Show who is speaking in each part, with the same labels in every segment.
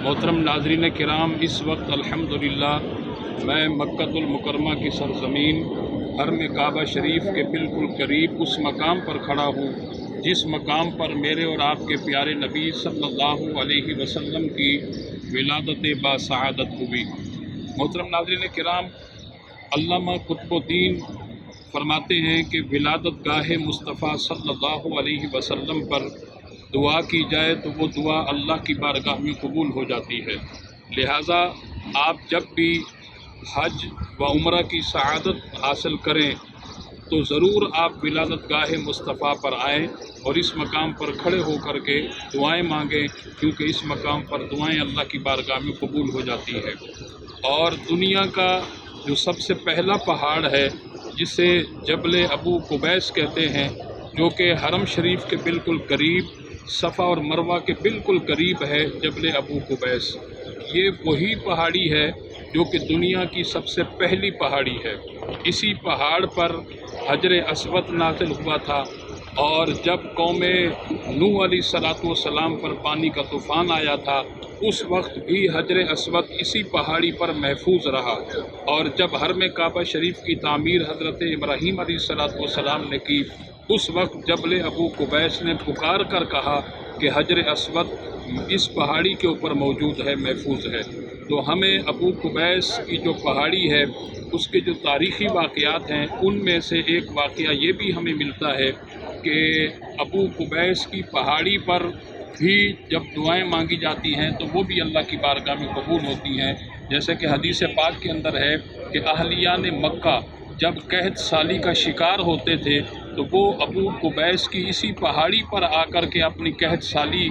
Speaker 1: मोहतरम नाज़रीन किराम, इस वक्त अल्हम्दुलिल्लाह मैं मक्कतुल मुकरमा की सरज़मीन हरम काबा शरीफ के बिल्कुल करीब उस मकाम पर खड़ा हूँ जिस मकाम पर मेरे और आपके प्यारे नबी सल्लल्लाहु अलैहि वसल्लम की विलादत बासआदत हुई। मोहतरम नाज़रीन किराम, अल्लामा कुतुबुद्दीन फरमाते हैं कि विलादत गाहे मुस्तफ़ा सल्लल्लाहु अलैहि वसल्लम पर दुआ की जाए तो वो दुआ अल्लाह की बारगाह में कबूल हो जाती है। लिहाजा आप जब भी हज व उम्रा की सआदत हासिल करें तो ज़रूर आप विलादत गाहे मुस्तफ़ा पर आएँ और इस मकाम पर खड़े होकर के दुआएं मांगें, क्योंकि इस मकाम पर दुआएं अल्लाह की बारगाह में कबूल हो जाती है। और दुनिया का जो सबसे पहला पहाड़ है जिसे जबल अबू कुबैस कहते हैं, जो कि हरम शरीफ के बिल्कुल करीब सफ़ा और मरवा के बिल्कुल करीब है, जबल अबू कुबैस, ये वही पहाड़ी है जो कि दुनिया की सबसे पहली पहाड़ी है। इसी पहाड़ पर हजर अस्वद नाज़िल हुआ था और जब कौमे नूह अलैहिस्सलातु वस्सलाम पर पानी का तूफ़ान आया था उस वक्त भी हजर अस्वद इसी पहाड़ी पर महफूज रहा। और जब हरम काबा शरीफ की तामीर हज़रत इब्राहीम अलैहिस्सलातु वस्सलाम ने की, उस वक्त जबल अबू कुबैस ने पुकार कर कहा कि हजर अस्वद इस पहाड़ी के ऊपर मौजूद है, महफूज है। तो हमें अबू कुबैस की जो पहाड़ी है उसके जो तारीख़ी वाक़यात हैं उनमें से एक वाक़या ये भी हमें मिलता है कि अबू कुबैस की पहाड़ी पर भी जब दुआएं मांगी जाती हैं तो वो भी अल्लाह की बारगाह में कबूल होती हैं। जैसे कि हदीस पाक के अंदर है कि अहलियान मक्का जब कहत साली का शिकार होते थे तो वो अबू कुबैस की इसी पहाड़ी पर आकर के अपनी कहत साली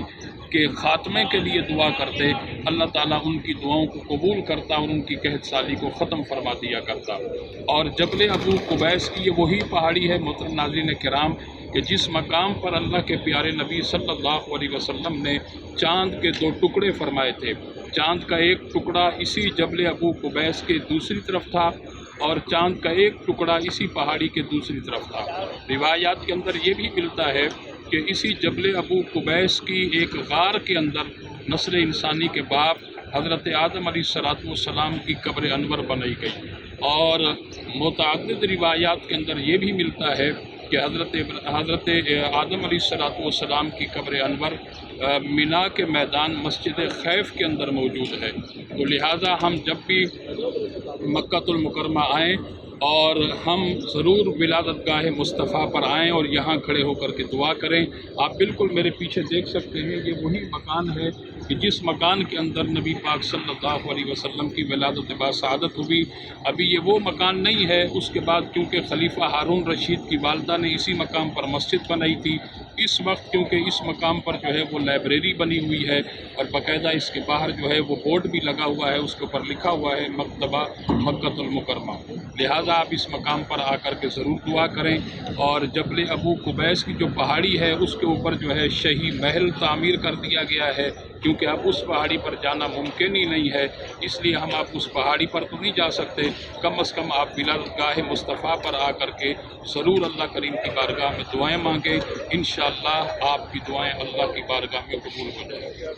Speaker 1: के ख़ात्मे के लिए दुआ करते, अल्लाह ताला उनकी दुआओं को कबूल करता और उनकी कहत साली को ख़त्म फरमा दिया करता। और जबल अबू कुबैस की ये वही पहाड़ी है मोहतरम नाज़रीन किराम कि जिस मकाम पर अल्लाह के प्यारे नबी सल्लल्लाहु अलैहि वसल्लम ने चाँद के दो टुकड़े फरमाए थे। चाँद का एक टुकड़ा इसी जबल अबू कुबैस के दूसरी तरफ था और चाँद का एक टुकड़ा इसी पहाड़ी के दूसरी तरफ था। रिवायात के अंदर ये भी मिलता है कि इसी जबल अबू कुबैस की एक गार के अंदर नस्ल इंसानी के बाप हज़रत आदम अलैहिस्सलातु वस्सलाम की कब्र अनवर बनाई गई। और मुतअद्दिद रिवायात के अंदर ये भी मिलता है कि हज़रत आदम अलैहिस्सलातु वस्सलाम की कब्र अनवर मिना के मैदान मस्जिद खैफ के अंदर मौजूद है। तो लिहाजा हम जब भी मक्कतुल मुकरमा आएँ और हम ज़रूर विलादत गाहे मुस्तफ़ा पर आएँ और यहाँ खड़े होकर के दुआ करें। आप बिल्कुल मेरे पीछे देख सकते हैं, ये वही मकान है कि जिस मकान के अंदर नबी पाक सल्लल्लाहु अलैहि वसल्लम की विलादत बासआदत हुई। अभी ये वो मकान नहीं है, उसके बाद क्योंकि खलीफा हारून रशीद की वालदा ने इसी मकाम पर मस्जिद बनाई थी। इस वक्त क्योंकि इस मकाम पर जो है वो लाइब्रेरी बनी हुई है और बाकायदा इसके बाहर जो है वो बोर्ड भी लगा हुआ है, उसके ऊपर लिखा हुआ है मकतबा मक्कतुल मुकरमा। लिहाजा आप इस मकाम पर आकर के ज़रूर दुआ करें। और जबल अबू कुबैस की जो पहाड़ी है उसके ऊपर जो है शाही महल तामीर कर दिया गया है, क्योंकि अब उस पहाड़ी पर जाना मुमकिन ही नहीं है, इसलिए हम आप उस पहाड़ी पर तो नहीं जा सकते। कम से कम आप विलादत गाहे मुस्तफ़ा पर आकर के ज़रूर अल्लाह करीम की बारगाह में दुआएं मांगें। इंशाअल्लाह आपकी दुआएं अल्लाह की बारगाह में कबूल हो जाएंगी।